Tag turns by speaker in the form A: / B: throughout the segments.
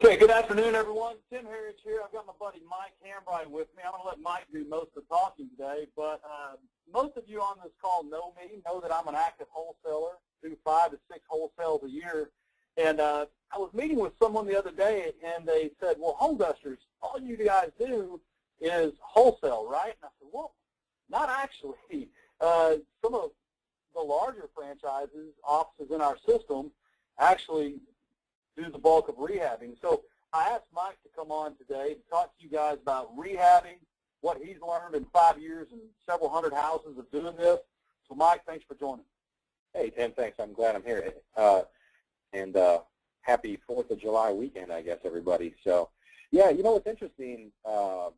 A: Okay, good afternoon, everyone. Tim Harris here. I've got my buddy Mike Hambright with me. I'm going to let Mike do most of the talking today, but most of you on this call know me, know that I'm an active wholesaler, do 5 to 6 wholesales a year. And I was meeting with someone the other day, and they said, well, Home Dusters, all you guys do is wholesale, right? And I said, well, not actually. Some of the larger franchises, offices in our system, actually do the bulk of rehabbing. So I asked Mike to come on today to talk to you guys about rehabbing, what he's learned in 5 years and several hundred houses of doing this. So Mike, thanks for joining.
B: Hey, Tim, thanks. I'm glad I'm here. And happy 4th of July weekend, I guess, everybody. So, yeah, you know what's interesting that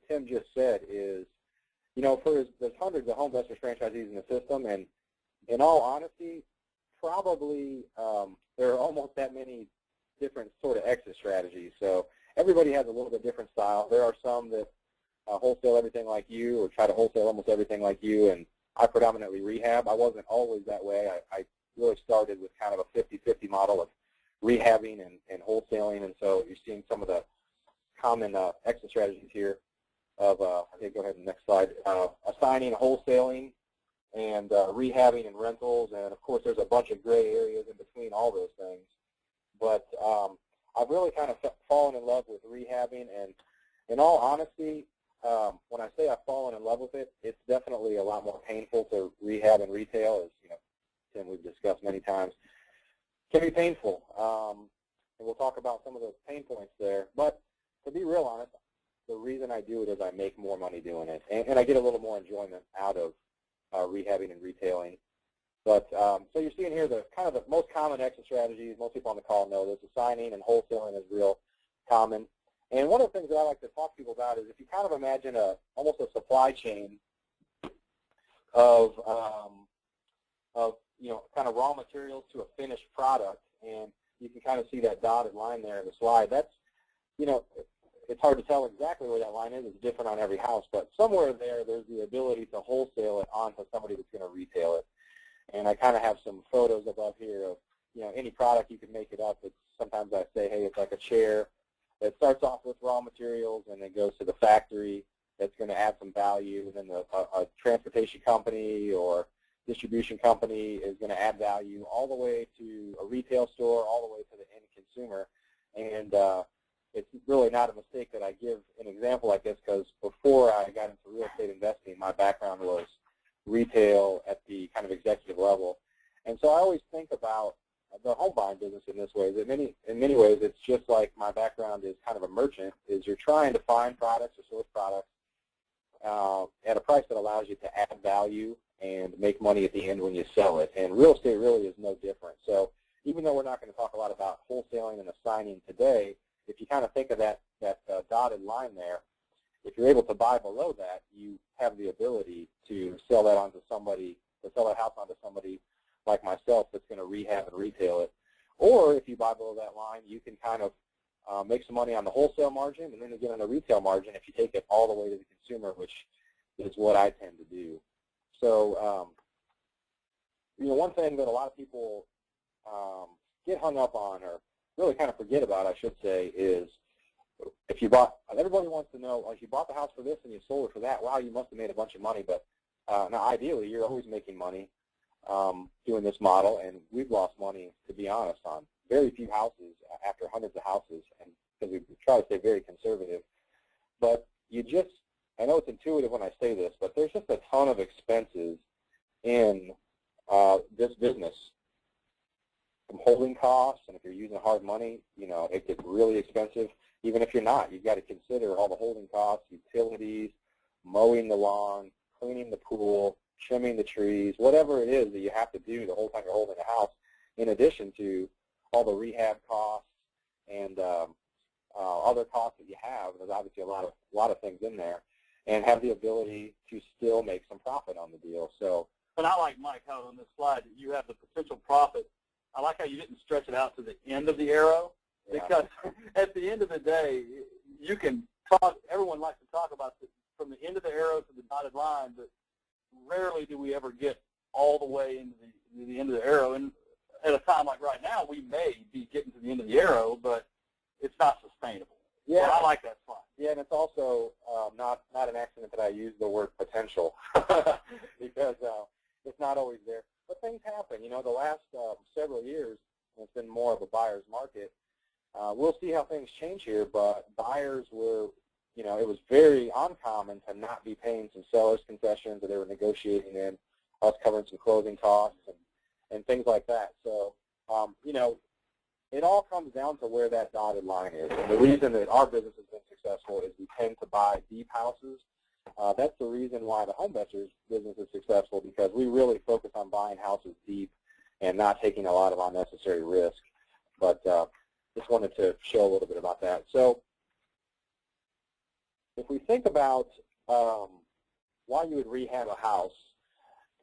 B: Tim just said is, you know, there's hundreds of Home Dusters franchisees in the system, and in all honesty, probably there are almost that many different sort of exit strategies. So everybody has a little bit different style. There are some that wholesale everything like you or try to wholesale almost everything like you, and I predominantly rehab. I wasn't always that way. I really started with kind of a 50-50 model of rehabbing and wholesaling, and so you're seeing some of the common exit strategies here of, I think, go ahead and next slide, assigning, wholesaling, and rehabbing and rentals, and of course there's a bunch of gray areas in between all those things. But I've really kind of fallen in love with rehabbing, and in all honesty, when I say I've fallen in love with it, it's definitely a lot more painful to rehab and retail, as you know, Tim, we've discussed many times. It can be painful, and we'll talk about some of those pain points there. But to be real honest, the reason I do it is I make more money doing it, and I get a little more enjoyment out of rehabbing and retailing. But so you're seeing here the kind of the most common exit strategies. Most people on the call know this. Assigning and wholesaling is real common. And one of the things that I like to talk to people about is if you kind of imagine almost a supply chain of you know, kind of raw materials to a finished product, and you can kind of see that dotted line there in the slide. That's, you know, it's hard to tell exactly where that line is. It's different on every house, but somewhere there's the ability to wholesale it onto somebody that's going to retail it. And I kind of have some photos above here of, you know, any product you can make it up. It's, sometimes I say, hey, it's like a chair. It starts off with raw materials and then goes to the factory that's going to add some value. And then a transportation company or distribution company is going to add value all the way to a retail store, all the way to the end consumer. And it's really not a mistake that I give an example like this, because before I got into real estate investing, my background was retail at the kind of executive level. And so I always think about the home buying business in this way. That in many ways, it's just like my background is kind of a merchant, is you're trying to find products or source products at a price that allows you to add value and make money at the end when you sell it. And real estate really is no different. So even though we're not going to talk a lot about wholesaling and assigning today, if you kind of think of that dotted line there, if you're able to buy below that, you have the ability to sell that onto somebody, to sell that house onto somebody like myself that's going to rehab and retail it. Or if you buy below that line, you can kind of make some money on the wholesale margin and then again on the retail margin if you take it all the way to the consumer, which is what I tend to do. So, you know, one thing that a lot of people get hung up on, or really kind of forget about, I should say, is if you bought, everybody wants to know, if you bought the house for this and you sold it for that, wow, you must have made a bunch of money. But now, ideally, you're always making money doing this model, and we've lost money, to be honest, on very few houses after hundreds of houses, and because we try to stay very conservative. But you just, I know it's intuitive when I say this, but there's just a ton of expenses in this business. From holding costs, and if you're using hard money, you know, it gets really expensive. Even if you're not, you've got to consider all the holding costs, utilities, mowing the lawn, cleaning the pool, trimming the trees, whatever it is that you have to do the whole time you're holding a house, in addition to all the rehab costs and other costs that you have. There's obviously a lot of things in there, and have the ability to still make some profit on the deal. So,
A: but I like, Mike, how on this slide you have the potential profit. I like how you didn't stretch it out to the end of the arrow, because at the end of the day, you can talk, everyone likes to talk about from the end of the arrow to the dotted line, but rarely do we ever get all the way into the end of the arrow. And at a time like right now, we may be getting to the end of the arrow, but it's not sustainable.
B: Yeah,
A: but I like that slide.
B: Yeah, and it's also not an accident that I use the word potential because it's not always there. But things happen. You know, the last several years, it's been more of a buyer's market. We'll see how things change here, but buyers were, you know, it was very uncommon to not be paying some seller's concessions that they were negotiating in, us covering some closing costs and things like that. So, you know, it all comes down to where that dotted line is. And the reason that our business has been successful is we tend to buy deep houses. That's the reason why the home investors business is successful, because we really focus on buying houses deep and not taking a lot of unnecessary risk. But just wanted to show a little bit about that. So if we think about why you would rehab a house,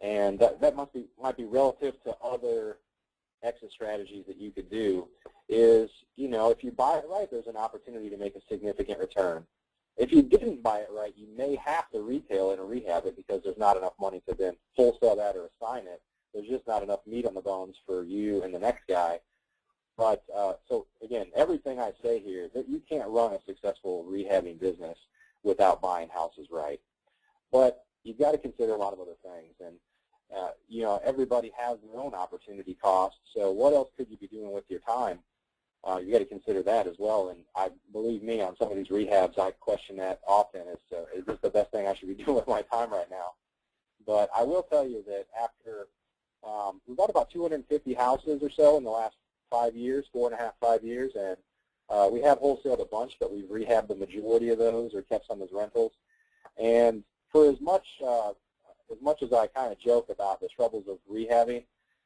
B: and that might be relative to other exit strategies that you could do, is, you know, if you buy it right, there's an opportunity to make a significant return. If you didn't buy it right, you may have to retail it and rehab it because there's not enough money to then wholesale that or assign it. There's just not enough meat on the bones for you and the next guy. But so again, everything I say here, that you can't run a successful rehabbing business without buying houses right. But you've got to consider a lot of other things. And you know, everybody has their own opportunity cost. So what else could you be doing with your time? You got to consider that as well. And believe me, on some of these rehabs, I question that often. Is this the best thing I should be doing with my time right now? But I will tell you that after we bought about 250 houses or so in the last 5 years, 4.5, 5 years, and we have wholesaled a bunch, but we've rehabbed the majority of those or kept some as rentals. And for as much as I kind of joke about the troubles of rehabbing,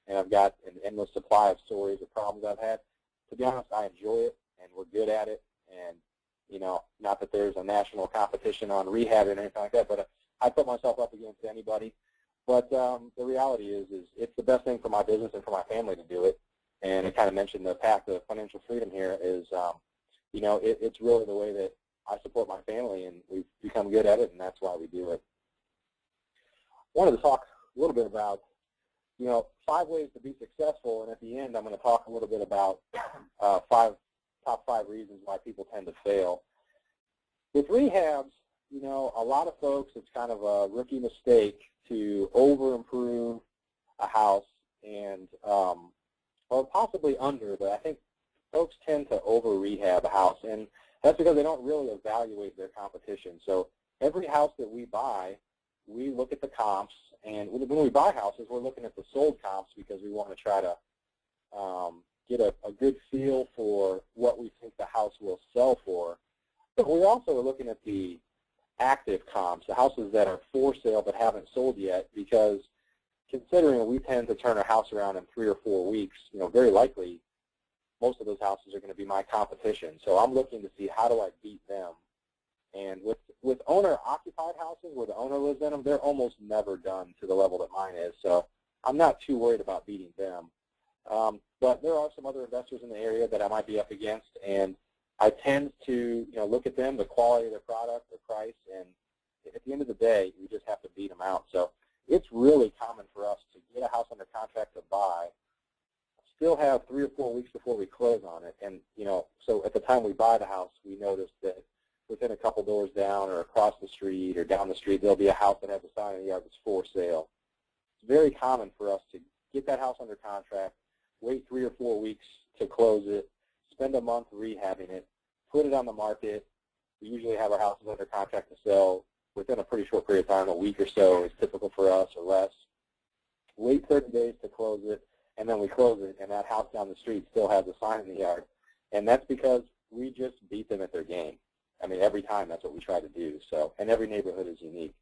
B: and I've got an endless supply of stories of problems I've had, to be honest, I enjoy it, and we're good at it. And, you know, not that there's a national competition on rehab or anything like that, but I put myself up against anybody. But the reality is it's the best thing for my business and for my family to do it. And I kind of mentioned the path to financial freedom here is, you know, it's really the way that I support my family, and we've become good at it, and that's why we do it. I wanted to talk a little bit about, you know, 5 ways to be successful, and at the end I'm going to talk a little bit about top 5 reasons why people tend to fail. With rehabs, you know, a lot of folks, it's kind of a rookie mistake to over-improve a house and, or possibly under, but I think folks tend to over-rehab a house, and that's because they don't really evaluate their competition. So every house that we buy, we look at the comps, and when we buy houses, we're looking at the sold comps because we want to try to get a good feel for what we think the house will sell for. But we also are looking at the active comps, the houses that are for sale but haven't sold yet, because considering we tend to turn our house around in 3 or 4 weeks, you know, very likely most of those houses are going to be my competition. So I'm looking to see how do I beat them. And with owner-occupied houses where the owner lives in them, they're almost never done to the level that mine is. So I'm not too worried about beating them. But there are some other investors in the area that I might be up against, and I tend to, you know, look at them, the quality of their product, their price, and at the end of the day, we just have to beat them out. So it's really common for us to get a house under contract to buy, still have 3 or 4 weeks before we close on it, and, you know, so at the time we buy the house, we notice that within a couple doors down or across the street or down the street, there'll be a house that has a sign in the yard that's for sale. It's very common for us to get that house under contract, wait 3 or 4 weeks to close it, spend a month rehabbing it, put it on the market. We usually have our houses under contract to sell within a pretty short period of time, a week or so is typical for us or less. Wait 30 days to close it, and then we close it, and that house down the street still has a sign in the yard. And that's because we just beat them at their game. I mean, every time that's what we try to do. So, and every neighborhood is unique.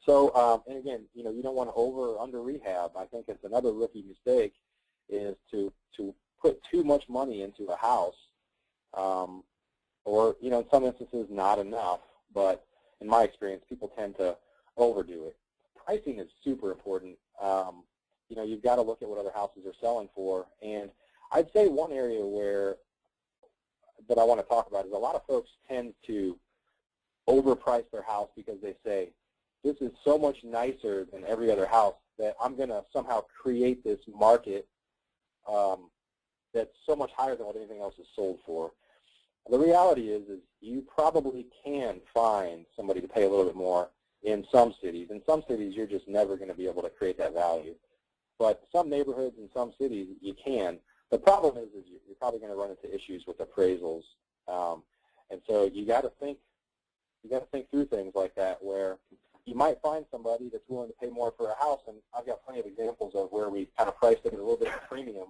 B: So, and again, you know, you don't want to over or under rehab. I think it's another rookie mistake is to put too much money into a house, or, you know, in some instances not enough. But in my experience, people tend to overdo it. Pricing is super important. You know, you've got to look at what other houses are selling for. And I'd say one area that I want to talk about is a lot of folks tend to overprice their house because they say, this is so much nicer than every other house that I'm going to somehow create this market that's so much higher than what anything else is sold for. The reality is you probably can find somebody to pay a little bit more in some cities. In some cities, you're just never going to be able to create that value. But some neighborhoods in some cities, you can. The problem is you're probably going to run into issues with appraisals. And so you got to think through things like that, where you might find somebody that's willing to pay more for a house. And I've got plenty of examples of where we kind of priced it at a little bit of a premium.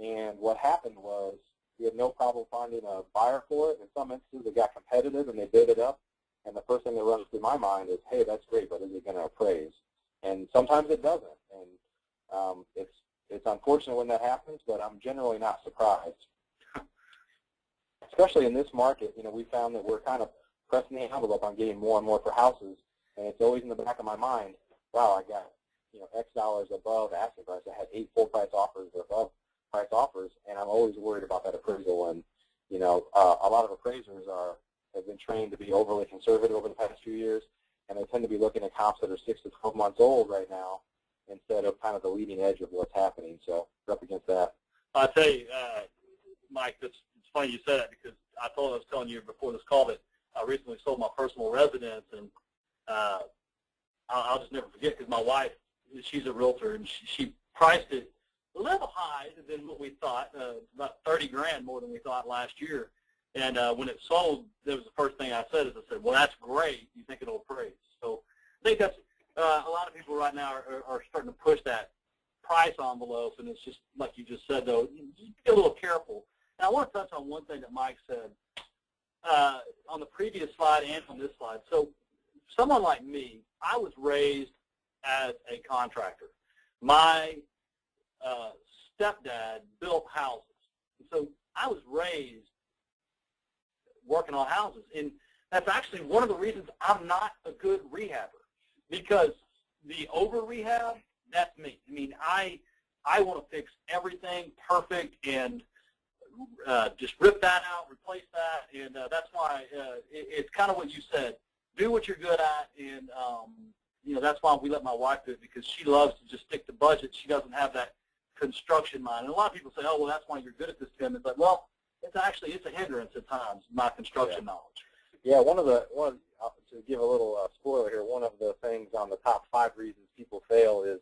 B: And what happened was we had no problem finding a buyer for it. In some instances, it got competitive, and they bid it up. And the first thing that runs through my mind is, hey, that's great, but is it going to appraise? And sometimes it doesn't. And it's unfortunate when that happens, but I'm generally not surprised. Especially in this market, we found that we're kind of pressing the envelope on getting more and more for houses, and it's always in the back of my mind, wow, I got X dollars above asking price. I had 8 full price offers or above price offers, and I'm always worried about that appraisal. And a lot of appraisers have been trained to be overly conservative over the past few years, and they tend to be looking at comps that are 6 to 12 months old right now instead of kind of the leading edge of what's happening. So we're up against that.
A: I'll tell you, Mike, it's funny you said that, because I was telling you before this call that I recently sold my personal residence, and I'll just never forget, because my wife, she's a realtor, and she priced it a little high than what we thought, about $30,000 more than we thought last year. And when it sold, that was the first thing I said. Well, that's great. You think it'll appraise? So I think that's a lot of people right now are starting to push that price envelope, and it's just like you just said, though, just be a little careful. And I want to touch on one thing that Mike said on the previous slide and on this slide. So someone like me, I was raised as a contractor. My stepdad built houses. So I was raised working on houses. And that's actually one of the reasons I'm not a good rehabber, because the over-rehab, that's me. I mean, I want to fix everything perfect and just rip that out, replace that, and that's why it's kind of what you said. Do what you're good at, and that's why we let my wife do it, because she loves to just stick to budget. She doesn't have that construction mind. And a lot of people say, oh, well, that's why you're good at this, Tim. It's like, well, it's a hindrance at times, my construction knowledge.
B: Yeah, to give a little spoiler here, one of the things on the top 5 reasons people fail is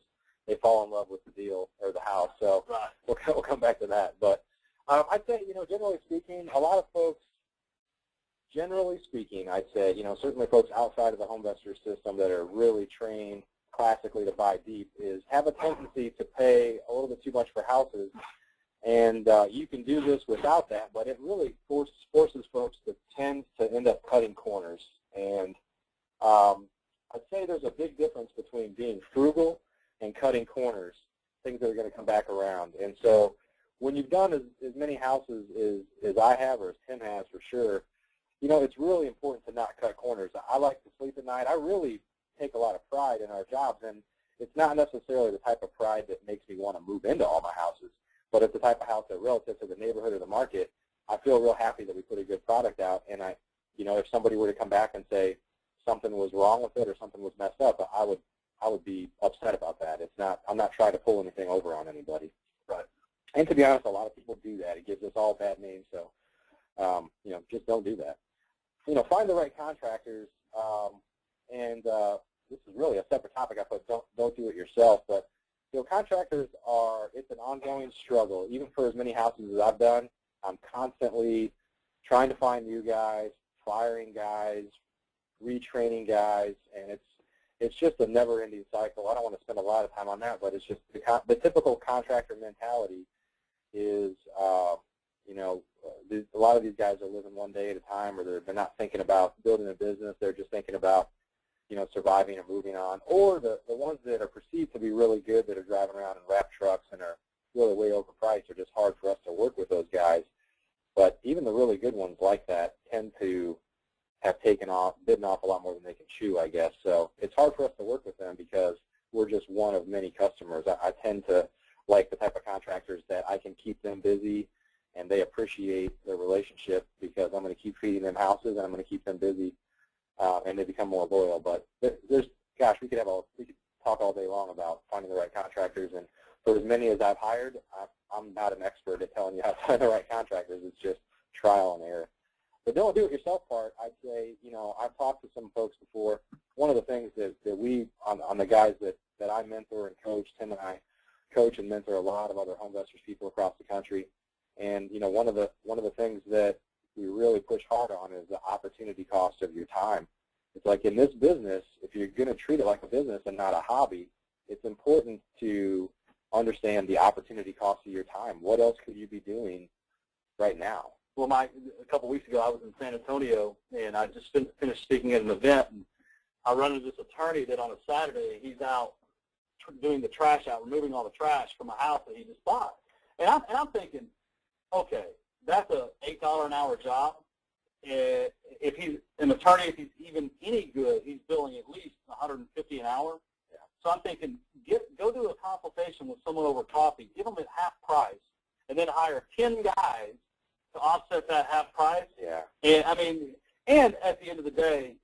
B: they fall in love with the deal or the house. So
A: right.
B: We'll come back to that. But I'd say, generally speaking, a lot of folks, I'd say, certainly folks outside of the home investor system that are really trained classically to buy deep have a tendency to pay a little bit too much for houses. And you can do this without that, but it really forces folks to tend to end up cutting corners. And I'd say there's a big difference between being frugal and cutting corners, things that are going to come back around. And so when you've done as many houses as I have, or as Tim has for sure, it's really important to not cut corners. I like to sleep at night. I really take a lot of pride in our jobs, and it's not necessarily the type of pride that makes me want to move into all my houses, but it's the type of house that, relative to the neighborhood or the market, I feel real happy that we put a good product out. And if somebody were to come back and say something was wrong with it or something was messed up, I would be upset about that. I'm not trying to pull anything over on anybody.
A: Right.
B: And to be honest, a lot of people do that. It gives us all bad names. So, just don't do that. Find the right contractors. And this is really a separate topic. I put don't do it yourself, but contractors it's an ongoing struggle. Even for as many houses as I've done, I'm constantly trying to find new guys, firing guys, retraining guys, and it's just a never-ending cycle. I don't want to spend a lot of time on that, but it's just the typical contractor mentality is, a lot of these guys are living one day at a time, or they're not thinking about building a business. They're just thinking about surviving and moving on, or the ones that are perceived to be really good that are driving around in wrap trucks and are really way overpriced are just hard for us to work with those guys. But even the really good ones like that tend to have bitten off a lot more than they can chew, I guess. So it's hard for us to work with them because we're just one of many customers. I tend to like the type of contractors that I can keep them busy and they appreciate the relationship because I'm going to keep feeding them houses and I'm going to keep them busy. And they become more loyal. But we could talk all day long about finding the right contractors. And for as many as I've hired, I'm not an expert at telling you how to find the right contractors. It's just trial and error. The don't do it yourself part, I'd say, I've talked to some folks before. One of the things that we, on the guys that I mentor and coach, Tim and I coach and mentor a lot of other home investors, people across the country. And, one of the things that we really push hard on is the opportunity cost of your time. It's like in this business, if you're going to treat it like a business and not a hobby, it's important to understand the opportunity cost of your time. What else could you be doing right now?
A: Well, a couple weeks ago, I was in San Antonio, and I just finished speaking at an event, and I run into this attorney that on a Saturday, he's out doing the trash out, removing all the trash from a house that he just bought. And I'm thinking, okay, that's a $8 an hour job. If he's an attorney, if he's even any good, he's billing at least $150 an hour. Yeah. So I'm thinking, go do a consultation with someone over coffee, give them at half price, and then hire 10 guys to offset that half price. Yeah. And at the end of the day,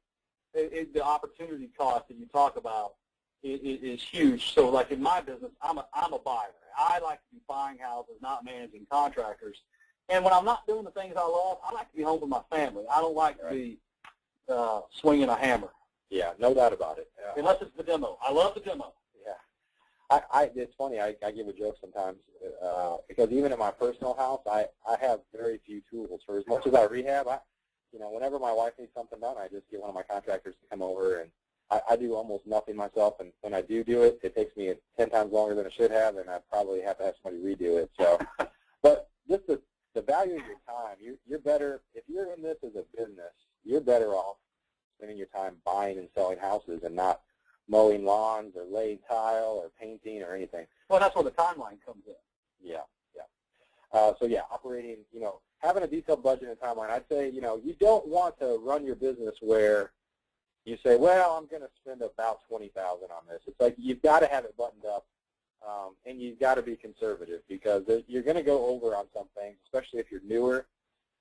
A: the opportunity cost that you talk about is huge. So, like in my business, I'm a buyer. I like to be buying houses, not managing contractors. And when I'm not doing the things I love, I like to be home with my family. I don't like to be swinging a hammer.
B: Yeah, no doubt about it.
A: Unless it's the demo. I love the demo.
B: Yeah. It's funny, I give a joke sometimes because even in my personal house, I have very few tools. For as much as I rehab, whenever my wife needs something done, I just get one of my contractors to come over, and I do almost nothing myself. And when I do it, it takes me 10 times longer than it should have, and I probably have to have somebody redo it. So, but just the value of your time, you're better, if you're in this as a business, you're better off spending your time buying and selling houses and not mowing lawns or laying tile or painting or anything.
A: Well, that's where the timeline comes in.
B: Yeah. Operating, having a detailed budget and timeline, I'd say, you don't want to run your business where you say, well, I'm going to spend about $20,000 on this. It's like you've got to have it buttoned up, and you've got to be conservative because you're going to go over on some things, especially if you're newer.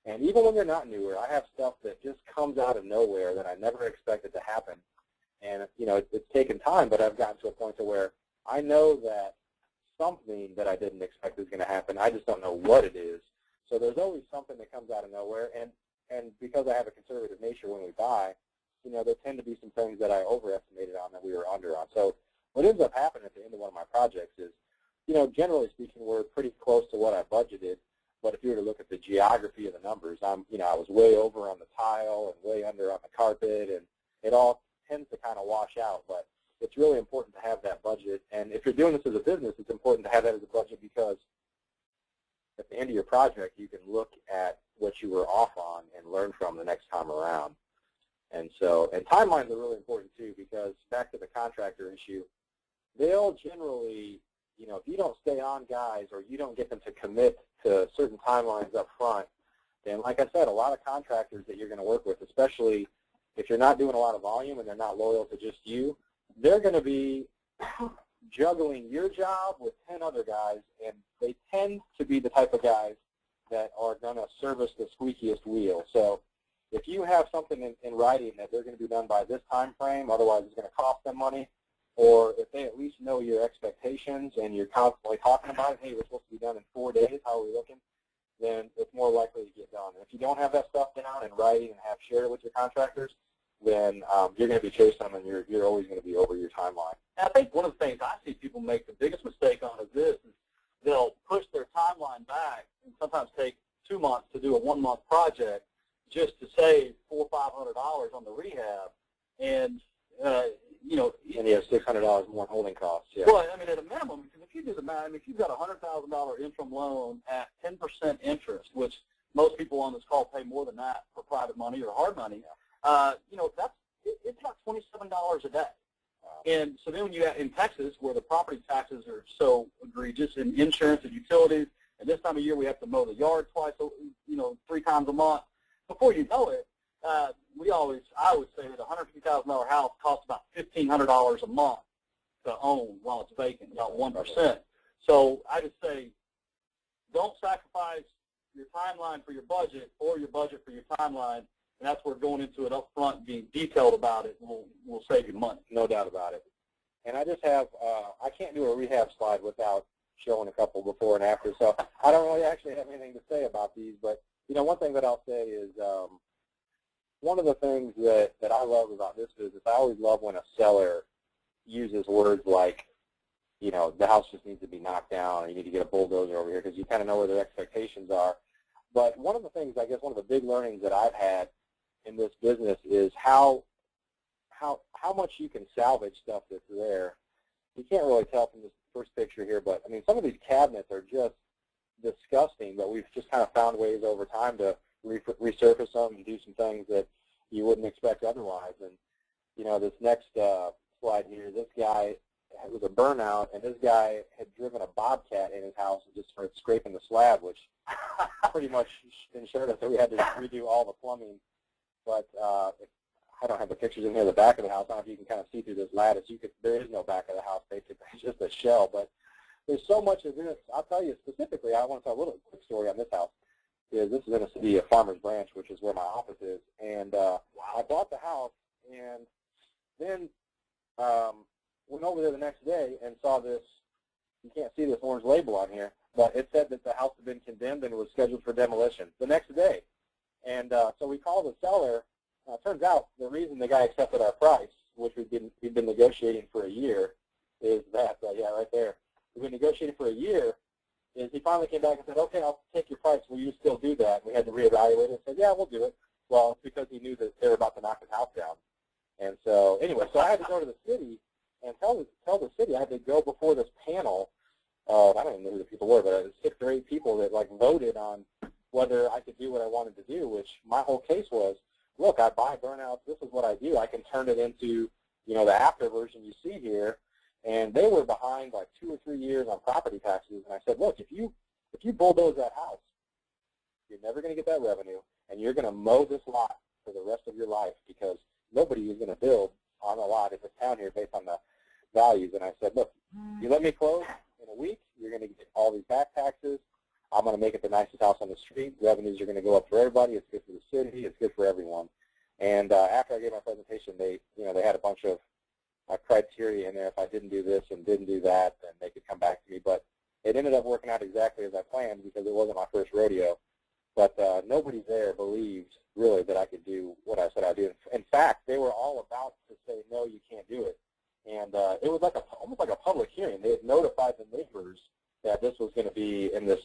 B: And even when you're not newer, I have stuff that just comes out of nowhere that I never expected to happen. And, it's taken time, but I've gotten to a point to where I know that something that I didn't expect is going to happen. I just don't know what it is. So there's always something that comes out of nowhere. And because I have a conservative nature when we buy, there tend to be some things that I overestimated on that we were under on. So what ends up happening at the end of one of my projects is, generally speaking, we're pretty close to what I budgeted. But if you were to look at the geography of the numbers, I was way over on the tile and way under on the carpet, and it all tends to kind of wash out. But it's really important to have that budget. And if you're doing this as a business, it's important to have that as a budget because at the end of your project, you can look at what you were off on and learn from the next time around. And timelines are really important too because back to the contractor issue, they'll generally, if you don't stay on guys or you don't get them to commit to certain timelines up front, then like I said, a lot of contractors that you're going to work with, especially if you're not doing a lot of volume and they're not loyal to just you, they're going to be juggling your job with 10 other guys, and they tend to be the type of guys that are going to service the squeakiest wheel. So if you have something in writing that they're going to be done by this time frame, otherwise it's going to cost them money, or if they at least know your expectations and you're constantly talking about it, hey, we're supposed to be done in 4 days, how are we looking, then it's more likely to get done. And if you don't have that stuff down in writing and have shared it with your contractors, then you're going to be chasing them, and you're always going to be over your timeline.
A: And I think one of the things I see people make the biggest mistake on is this, is they'll push their timeline back and sometimes take 2 months to do a 1-month project just to save $400 or $500 on the rehab, and
B: and you have $600 more in holding costs. Yeah.
A: Well, at a minimum, because if you do the math, if you've got a $100,000 interim loan at 10% interest, which most people on this call pay more than that for private money or hard money, it's about $27 a day. And so then when you in Texas, where the property taxes are so egregious, and insurance and utilities, and this time of year we have to mow the yard twice, 3 times a month. Before you know it, I would say that a $150,000 house costs about $1,500 a month to own while it's vacant, about 1%. So I just say, don't sacrifice your timeline for your budget or your budget for your timeline. And that's where going into it up front, being detailed about it, will save you money.
B: No doubt about it. And I just have, I can't do a rehab slide without showing a couple before and after. So I don't really actually have anything to say about these, but one thing that I'll say is one of the things that I love about this business, I always love when a seller uses words like, the house just needs to be knocked down, or you need to get a bulldozer over here, because you kind of know where their expectations are. But one of the things, I guess, one of the big learnings that I've had in this business is how much you can salvage stuff that's there. You can't really tell from this first picture here, but I mean, some of these cabinets are just disgusting, but we've just kind of found ways over time to resurface them and do some things that you wouldn't expect otherwise. And this next slide here, this guy, it was a burnout, and this guy had driven a bobcat in his house and just started scraping the slab, which pretty much ensured us that we had to redo all the plumbing. But I don't have the pictures in here of the back of the house. I don't know if you can kind of see through this lattice. There is no back of the house, basically. It's just a shell. But there's so much of this. I'll tell you specifically, I want to tell a little quick story on this house. This is in a city of Farmers Branch, which is where my office is. And I bought the house, and then went over there the next day and saw this. You can't see this orange label on here, but it said that the house had been condemned and was scheduled for demolition the next day. And so we called the seller. Turns out the reason the guy accepted our price, which we've been negotiating for a year, is that, yeah, right there. We've been negotiating for a year, is he finally came back and said, okay, I'll take your price. Will you still do that? We had to reevaluate it and said, yeah, we'll do it. Well, it's because he knew that they were about to knock his house down. And so, anyway, so I had to go to the city and tell the city I had to go before this panel of, I don't even know who the people were, but it was 6 or 8 people that, voted on whether I could do what I wanted to do, which my whole case was, look, I buy burnouts. This is what I do. I can turn it into, the after version you see here. And they were behind 2 or 3 years on property taxes. And I said, look, if you bulldoze that house, you're never going to get that revenue, and you're going to mow this lot for the rest of your life because nobody is going to build on a lot in this town here based on the values. And I said, look, you let me close in a week, you're going to get all these back taxes. I'm going to make it the nicest house on the street. Revenues are going to go up for everybody. It's good for the city. It's good for everyone. And after I gave my presentation, they had a bunch of criteria in there. If I didn't do this and didn't do that, then they could come back to me. But it ended up working out exactly as I planned because it wasn't my first rodeo. But nobody there believed really that I could do what I said I'd do. In fact, they were all about to say, no, you can't do it. And it was almost like a public hearing. They had notified the neighbors that this was going to be in this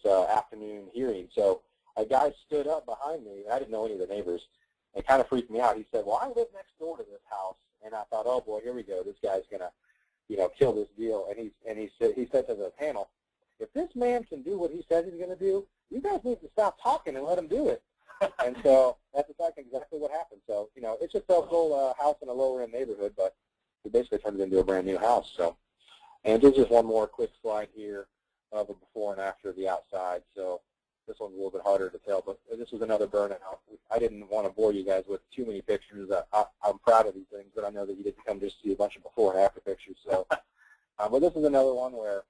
B: afternoon hearing. So a guy stood up behind me. I didn't know any of the neighbors. It kind of freaked me out. He said, well, I live next door to this house. And I thought, oh, boy, here we go. This guy's going to, kill this deal. And he said to the panel, if this man can do what he said he's going to do, you guys need to stop talking and let him do it. And so that's exactly what happened. So, it's just a little house in a lower-end neighborhood, but we basically turned it into a brand-new house. So, and there's just one more quick slide here of a before and after the outside. So this one's a little bit harder to tell, but this was another burnout. I didn't want to bore you guys with too many pictures. I'm proud of these things, but I know that you didn't come just to see a bunch of before and after pictures. So, but this is another one where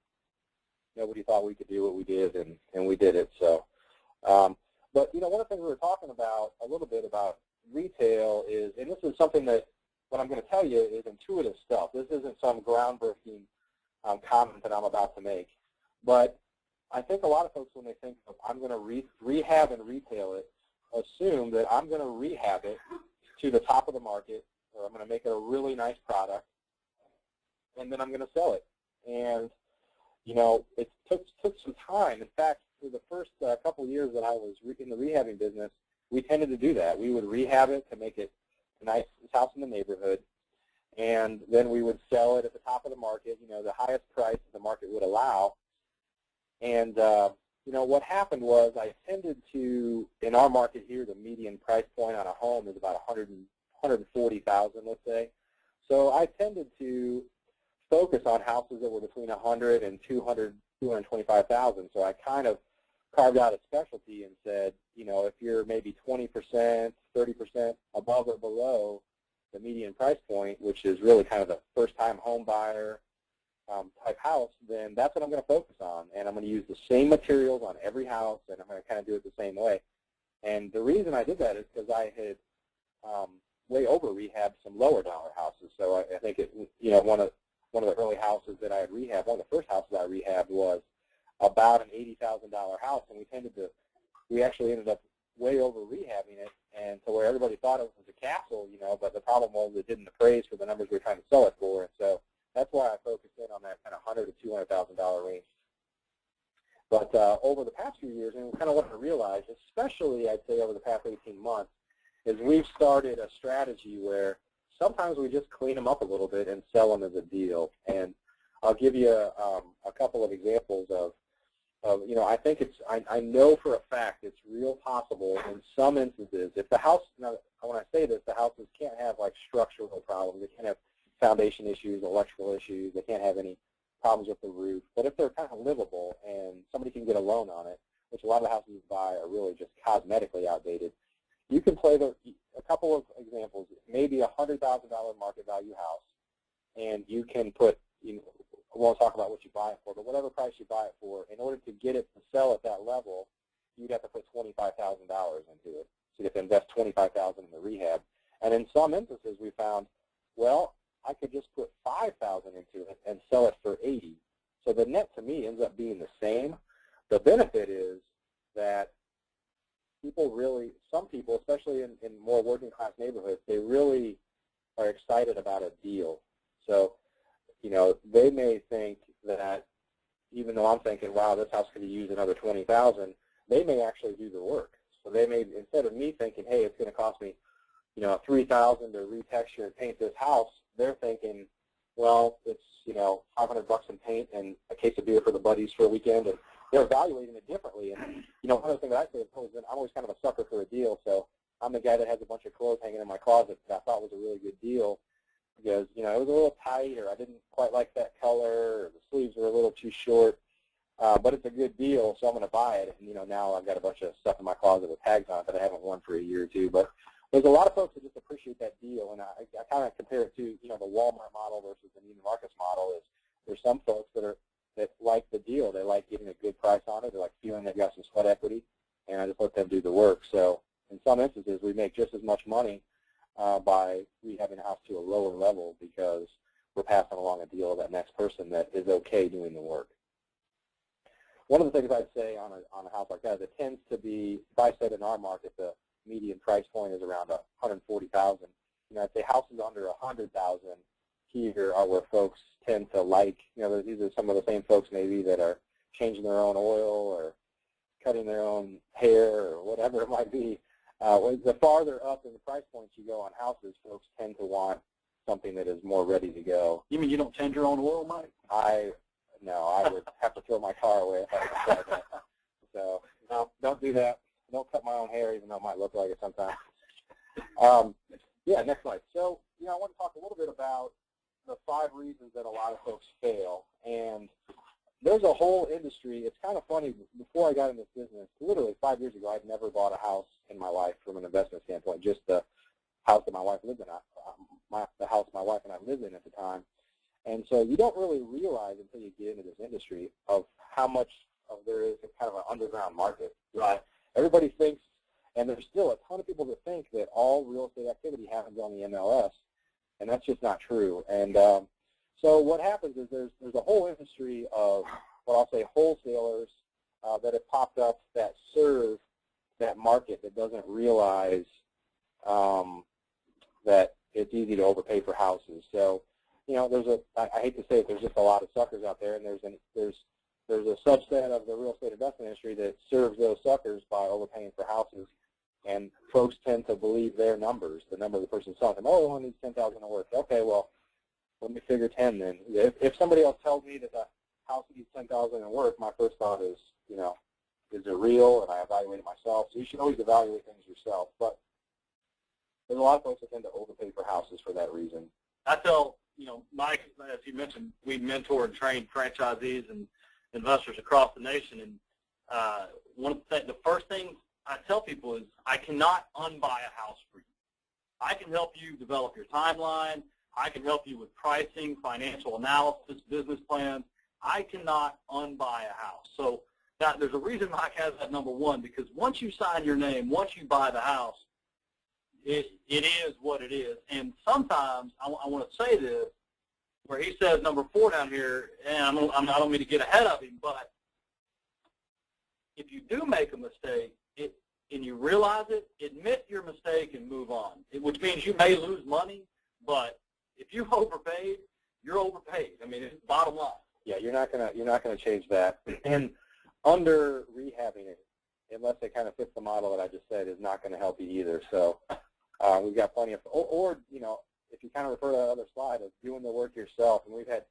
B: nobody thought we could do what we did, and we did it. So, but one of the things we were talking about a little bit about retail is, and this is something that what I'm going to tell you is intuitive stuff. This isn't some groundbreaking comment that I'm about to make, but I think a lot of folks, when they think of I'm going to rehab and retail it, assume that I'm going to rehab it to the top of the market, or I'm going to make it a really nice product, and then I'm going to sell it. And it took some time. In fact, for the first couple of years that I was in the rehabbing business, we tended to do that. We would rehab it to make it a nice house in the neighborhood, and then we would sell it at the top of the market, the highest price that the market would allow. And, what happened was I tended to, in our market here, the median price point on a home is about $140,000, let's say. So I tended to focus on houses that were between $100,000 and $225,000. So I kind of carved out a specialty and said, if you're maybe 20%, 30% above or below the median price point, which is really kind of the first-time home buyer type house, then that's what I'm going to focus on. And I'm going to use the same materials on every house, and I'm going to kind of do it the same way. And the reason I did that is because I had way over rehabbed some lower dollar houses. So I think one one of the early houses that I had rehabbed, one of the first houses I rehabbed was about an $80,000 house, and we actually ended up way over rehabbing it, and to where everybody thought it was a castle, but the problem was it didn't appraise for the numbers we were trying to sell it for, and so that's why I focused in on that kind of $100,000 to $200,000 range. But over the past few years, and kind of what I realized, especially I'd say over the past 18 months, is we've started a strategy where sometimes we just clean them up a little bit and sell them as a deal. And I'll give you a couple of examples of I think I know for a fact it's real possible in some instances, if the house, now when I say this, the houses can't have like structural problems, they can't have foundation issues, electrical issues, they can't have any problems with the roof, but if they're kind of livable and somebody can get a loan on it, which a lot of the houses you buy are really just cosmetically outdated, you can play a couple of examples, maybe a $100,000 market value house, and you can put, I won't talk about what you buy it for, but whatever price you buy it for, in order to get it to sell at that level, you'd have to put $25,000 into it. So you have to invest $25,000 in the rehab. And in some instances, we found, well, I could just put $5,000 into it and sell it for $80,000. So the net to me ends up being the same. The benefit is that some people, especially in more working class neighborhoods, they really are excited about a deal. So, they may think that even though I'm thinking, wow, this house could use another $20,000, they may actually do the work. So they may, instead of me thinking, hey, it's going to cost me, $3,000 to retexture and paint this house, they're thinking, well, it's, $500 in paint and a case of beer for the buddies for a weekend, and they're evaluating it differently. And, one of the things that I say is I'm always kind of a sucker for a deal, so I'm the guy that has a bunch of clothes hanging in my closet that I thought was a really good deal because, it was a little tight, or I didn't quite like that color, or the sleeves were a little too short, but it's a good deal, so I'm going to buy it. And, now I've got a bunch of stuff in my closet with tags on it that I haven't worn for a year or two. But there's a lot of folks that just appreciate that deal, and I kind of compare it to, the Walmart model versus the Neiman Marcus model. Is there's some folks that like the deal. They like getting a good price on it. They like feeling they've got some sweat equity, and I just let them do the work. So in some instances, we make just as much money by rehabbing a house to a lower level because we're passing along a deal to that next person that is okay doing the work. One of the things I'd say on a house like that is it tends to be, if I said in our market, the median price point is around $140,000. I'd say houses under $100,000 here are where folks tend to like. These are some of the same folks maybe that are changing their own oil or cutting their own hair or whatever it might be. The farther up in the price points you go on houses, folks tend to want something that is more ready to go.
A: You mean you don't change your own oil, Mike?
B: No, I would have to throw my car away if I could try that. So, no, don't do that. Don't cut my own hair, even though it might look like it sometimes. Yeah, next slide. So, I want to talk a little bit about the 5 reasons that a lot of folks fail. And there's a whole industry. It's kind of funny. Before I got in this business, literally 5 years ago, I'd never bought a house in my life from an investment standpoint, just the house that my wife lived in, the house my wife and I lived in at the time. And so you don't really realize until you get into this industry of how much of there is kind of an underground market. Right. Everybody thinks, and there's still a ton of people that think that all real estate activity happens on the MLS, and that's just not true. And so what happens is there's a whole industry of what I'll say wholesalers that have popped up that serve that market that doesn't realize that it's easy to overpay for houses. So, I hate to say it, there's just a lot of suckers out there, and there's a subset of the real estate investment industry that serves those suckers by overpaying for houses, and folks tend to believe their numbers, the number of the person selling them. Oh, it only needs $10,000 to work. Okay, well, let me figure 10 then. If somebody else tells me that the house needs $10,000 to work, my first thought is, is it real? And I evaluate it myself. So you should always evaluate things yourself. But there's a lot of folks that tend to overpay for houses for that reason.
A: I tell, Mike, as you mentioned, we mentor and train franchisees and investors across the nation. And the first thing I tell people is I cannot unbuy a house for you. I can help you develop your timeline. I can help you with pricing, financial analysis, business plans. I cannot unbuy a house. So there's a reason Mike has that number 1, because once you sign your name, once you buy the house, it is what it is. And sometimes, I want to say this, where he says number 4 down here, and I don't mean to get ahead of him, but if you do make a mistake and you realize it, admit your mistake and move on, which means you may lose money, but if you overpaid, you're overpaid. I mean, it's bottom line.
B: Yeah, you're not gonna change that. And under rehabbing it, unless it kind of fits the model that I just said, is not going to help you either. So we've got plenty of, or you know, if you kind of refer to the other slide of doing the work yourself, and we've had,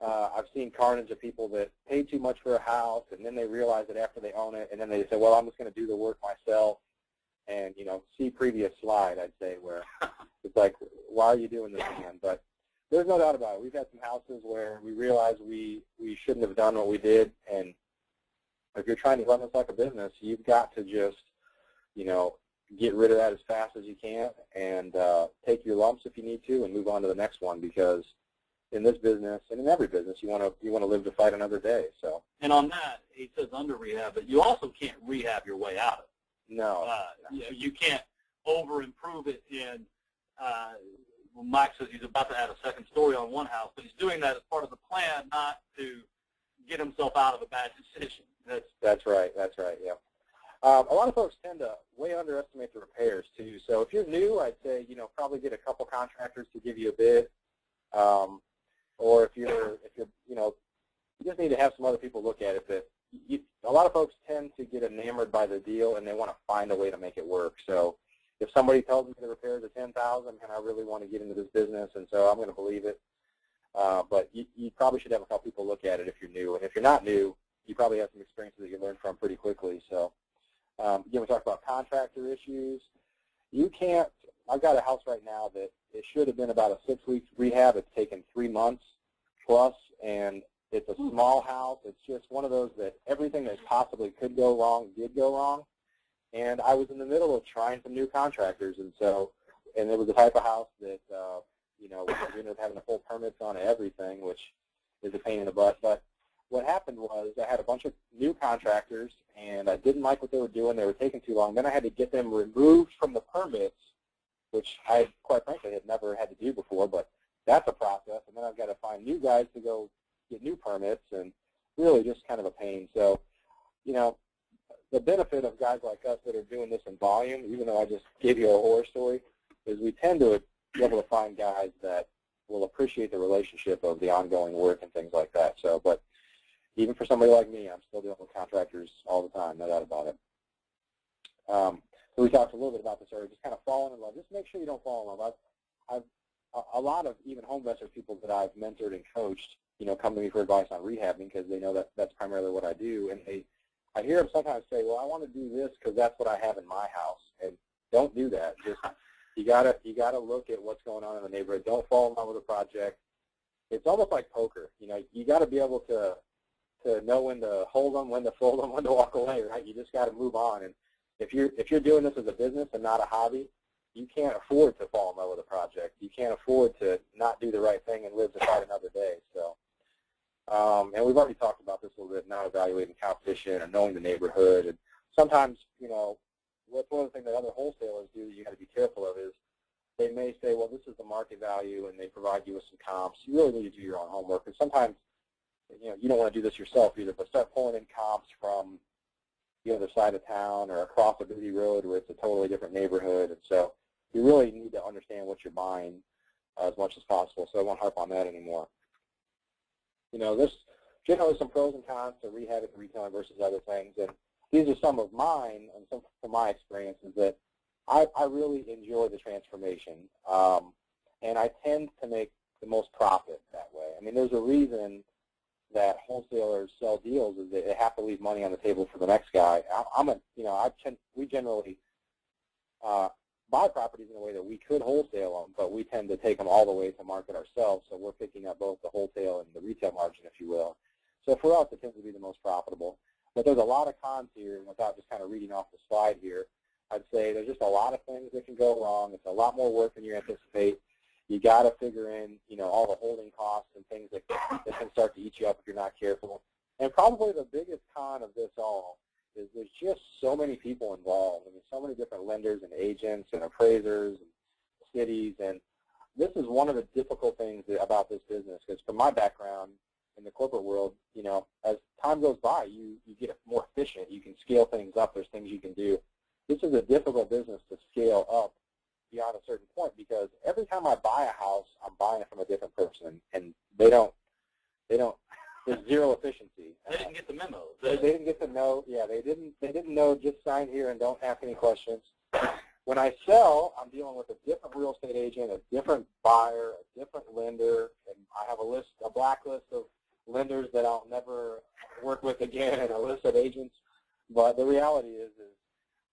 B: I've seen carnage of people that pay too much for a house, and then they realize it after they own it, and then they say, well, I'm just going to do the work myself. And, you know, see previous slide, I'd say, where it's like, why are you doing this again? But there's no doubt about it. We've had some houses where we realized we shouldn't have done what we did, and if you're trying to run this like a business, you've got to just, you know, get rid of that as fast as you can and take your lumps if you need to and move on to the next one, because in this business and in every business, you want to live to fight another day. So.
A: And on that, he says under rehab, but you also can't rehab your way out of it.
B: No.
A: You can't over-improve it in, Mike says he's about to add a second story on one house, but he's doing that as part of the plan, not to get himself out of a bad decision.
B: That's right. Yeah. A lot of folks tend to way underestimate the repairs too. So if you're new, I'd say, you know, probably get a couple contractors to give you a bid, or if you're you know, you just need to have some other people look at it. But a lot of folks tend to get enamored by the deal and they want to find a way to make it work. So if somebody tells me the repairs are $10,000, and I really want to get into this business, and so I'm going to believe it. But you probably should have a couple people look at it if you're new, and if you're not new, you probably have some experiences that you learn from pretty quickly. So, again, we talked about contractor issues. You can't. I've got a house right now that it should have been about a 6-week rehab. It's taken 3 months plus, and it's a small house. It's just one of those that everything that possibly could go wrong did go wrong. And I was in the middle of trying some new contractors, and it was the type of house that you know, we ended up having to pull permits on everything, which is a pain in the butt. But what happened was I had a bunch of new contractors, and I didn't like what they were doing. They were taking too long. Then I had to get them removed from the permits, which I, quite frankly, had never had to do before, but that's a process. And then I've got to find new guys to go get new permits, and really just kind of a pain. So, you know, the benefit of guys like us that are doing this in volume, even though I just gave you a horror story, is we tend to be able to find guys that will appreciate the relationship of the ongoing work and things like that. So, but even for somebody like me, I'm still dealing with contractors all the time, no doubt about it. So we talked a little bit about this earlier, just kind of falling in love. Just make sure you don't fall in love. I've a lot of even home investor people that I've mentored and coached, you know, come to me for advice on rehabbing because they know that that's primarily what I do. And I hear them sometimes say, well, I want to do this because that's what I have in my house. And don't do that. Just you gotta look at what's going on in the neighborhood. Don't fall in love with a project. It's almost like poker. You know, you got to be able to know when to hold them, when to fold them, when to walk away. Right? You just got to move on. And if you're doing this as a business and not a hobby, you can't afford to fall in love with a project. You can't afford to not do the right thing and live to fight another day. So, and we've already talked about this a little bit, not evaluating competition and knowing the neighborhood. And sometimes, you know, what's one of the things that other wholesalers do that you got to be careful of is they may say, well, this is the market value, and they provide you with some comps. You really need to do your own homework. And sometimes, you know, you don't want to do this yourself either, but start pulling in comps from the other side of town or across a busy road where it's a totally different neighborhood. And so you really need to understand what you're buying as much as possible. So I won't harp on that anymore. You know, there's generally some pros and cons to rehabbing and retailing versus other things. And these are some of mine and some from my experiences that I really enjoy the transformation. And I tend to make the most profit that way. I mean, there's a reason that wholesalers sell deals is that they have to leave money on the table for the next guy. We generally buy properties in a way that we could wholesale them, but we tend to take them all the way to market ourselves, so we're picking up both the wholesale and the retail margin, if you will. So for us, it tends to be the most profitable. But there's a lot of cons here, and without just kind of reading off the slide here, I'd say there's just a lot of things that can go wrong. It's a lot more work than you anticipate. You got to figure in, you know, all the holding costs and things that can start to eat you up if you're not careful. And probably the biggest con of this all is there's just so many people involved. I mean, so many different lenders and agents and appraisers and cities. And this is one of the difficult things about this business, because from my background in the corporate world, you know, as time goes by, you get more efficient. You can scale things up. There's things you can do. This is a difficult business to scale up beyond a certain point, because every time I buy a house, I'm buying it from a different person, and they don't, there's zero efficiency.
A: They didn't get the memo.
B: They didn't get the note. Yeah, they didn't know, just sign here and don't ask any questions. When I sell, I'm dealing with a different real estate agent, a different buyer, a different lender, and I have a blacklist of lenders that I'll never work with again, and a list of agents. But the reality is,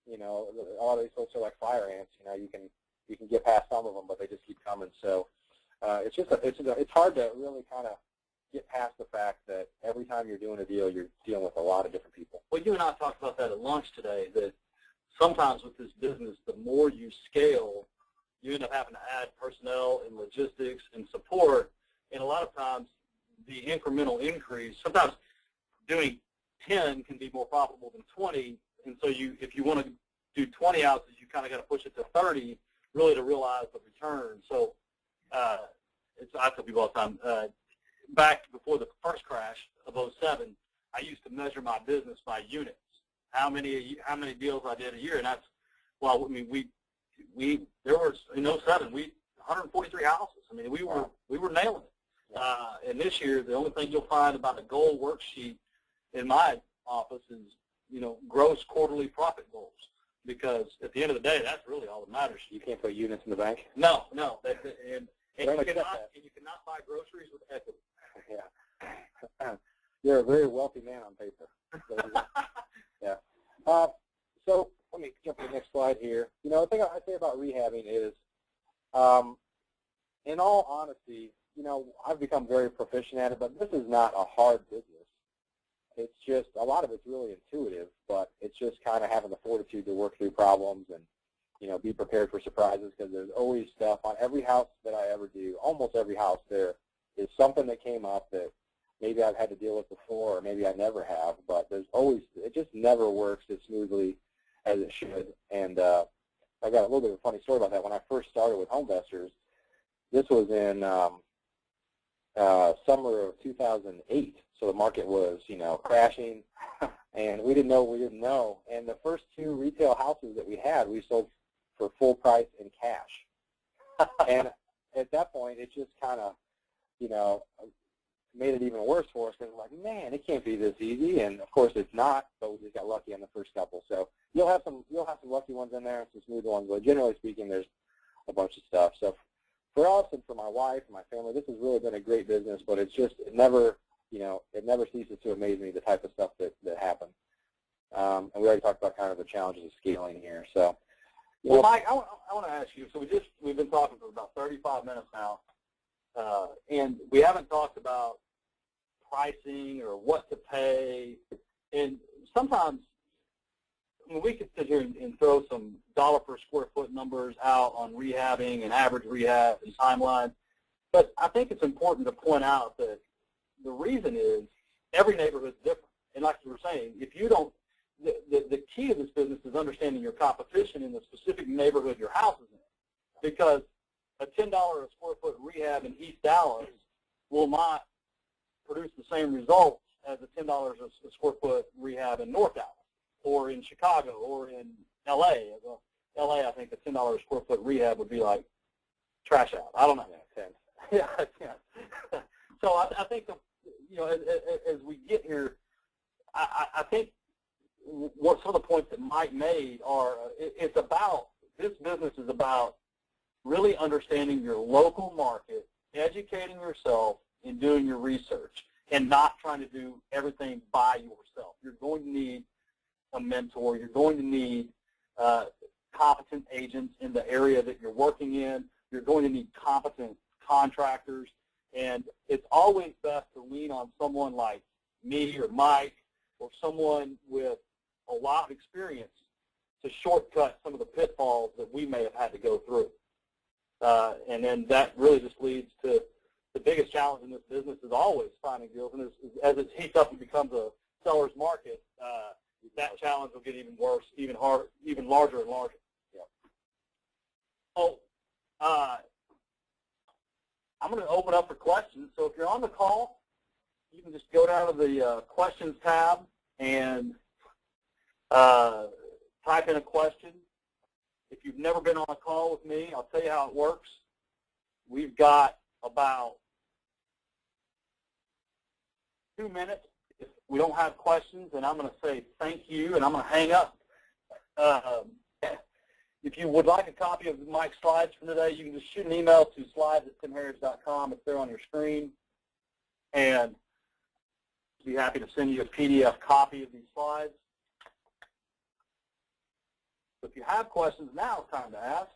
B: you know, a lot of these folks are like fire ants. You know, you can get past some of them, but they just keep coming. So it's hard to really kind of get past the fact that every time you're doing a deal, you're dealing with a lot of different people.
A: Well, you and I talked about that at lunch today, that sometimes with this business, the more you scale, you end up having to add personnel and logistics and support, and a lot of times the incremental increase, sometimes doing 10 can be more profitable than 20, and so if you want to do 20 houses, you kind of got to push it to 30 really to realize the return. So I tell people all the time, back before the first crash of '07, I used to measure my business by units, how many deals I did a year, and that's, well, I mean, there was, in '07, 143 houses. I mean, we were nailing it. And this year, the only thing you'll find about a goal worksheet in my office is, you know, gross quarterly profit goals, because at the end of the day, that's really all that matters.
B: You can't put units in the bank?
A: No. And you cannot buy groceries with equity.
B: Yeah. You're a very wealthy man on paper. So, yeah. So let me jump to the next slide here. You know, the thing I say about rehabbing is, in all honesty, you know, I've become very proficient at it, but this is not a hard business. It's just, a lot of it's really intuitive, but it's just kind of having the fortitude to work through problems and, you know, be prepared for surprises, because there's always stuff on every house that I ever do. Almost every house there is something that came up that maybe I've had to deal with before, or maybe I never have, but there's always, it just never works as smoothly as it should. And I got a little bit of a funny story about that. When I first started with Homevestors, this was in summer of 2008, so the market was, you know, crashing, and we didn't know what we didn't know. And the first 2 retail houses that we had, we sold for full price in cash. And at that point, it just kind of, you know, made it even worse for us, because we're like, man, it can't be this easy. And of course, it's not. But we just got lucky on the first couple. So you'll have some lucky ones in there and some smooth ones. But generally speaking, there's a bunch of stuff. So for us and for my wife and my family, this has really been a great business. But it's just, it never ceases to amaze me, the type of stuff that happens. And we already talked about kind of the challenges of scaling here. So,
A: well, Mike, I want to ask you. So we've been talking for about 35 minutes now. And we haven't talked about pricing or what to pay. And sometimes, I mean, we could sit here and throw some dollar per square foot numbers out on rehabbing and average rehab and timelines. But I think it's important to point out that the reason is every neighborhood is different. And like you were saying, if you don't, the key to this business is understanding your competition in the specific neighborhood your house is in. Because a $10 a square foot rehab in East Dallas will not produce the same results as a $10 a square foot rehab in North Dallas or in Chicago or in L.A. L.A., I think a $10 a square foot rehab would be like trash out. I don't know. Yeah. So I think, you know, as we get here, I think what some of the points that Mike made are, it's about, this business is about really understanding your local market, educating yourself, and doing your research, and not trying to do everything by yourself. You're going to need a mentor. You're going to need competent agents in the area that you're working in. You're going to need competent contractors, and it's always best to lean on someone like me or Mike or someone with a lot of experience to shortcut some of the pitfalls that we may have had to go through. And then that really just leads to the biggest challenge in this business is always finding deals. And as it heats up and becomes a seller's market, that challenge will get even worse, even harder, even larger and larger.
B: Yeah.
A: So can just go down to the questions tab and type in a question. If you've never been on a call with me, I'll tell you how it works. We've got about 2 minutes. If we don't have questions, then I'm going to say thank you, and I'm going to hang up. If you would like a copy of Mike's slides from today, you can just shoot an email to slides@timheritage.com. It's there on your screen. And I'd be happy to send you a PDF copy of these slides. So if you have questions, now it's time to ask.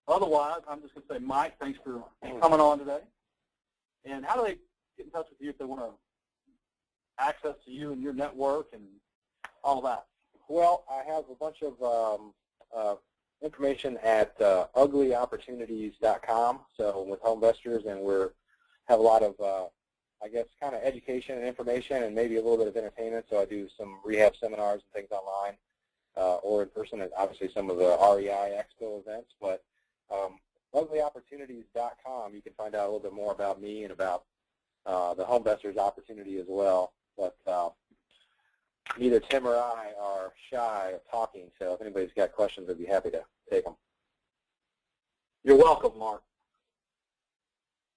A: Otherwise, I'm just going to say, Mike, thanks for coming on today. And how do they get in touch with you if they want to access to you and your network and all that?
B: Well, I have a bunch of information at uglyopportunities.com. So with home investors, and have a lot of, I guess, kind of education and information and maybe a little bit of entertainment. So I do some rehab seminars and things online or in person, and obviously some of the REI Expo events. But uglyopportunities.com, you can find out a little bit more about me and about the home investors opportunity as well. But neither Tim or I are shy of talking, so if anybody's got questions, I'd be happy to take them.
A: You're welcome, Mark.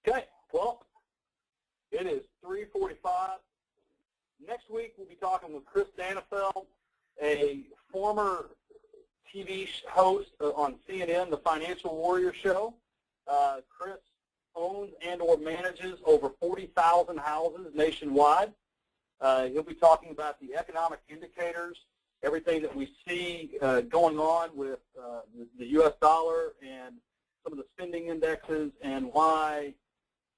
A: Okay, well, it is 3:45. Next week, we'll be talking with Chris Danefeld, a former TV host on CNN, The Financial Warrior Show. Chris owns and or manages over 40,000 houses nationwide. He'll be talking about the economic indicators, everything that we see going on with the U.S. dollar and some of the spending indexes, and why,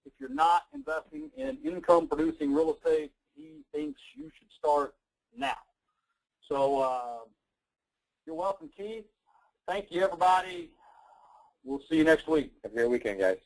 A: if you're not investing in income-producing real estate, he thinks you should start now. So you're welcome, Keith. Thank you, everybody. We'll see you next week.
B: Have a great weekend, guys.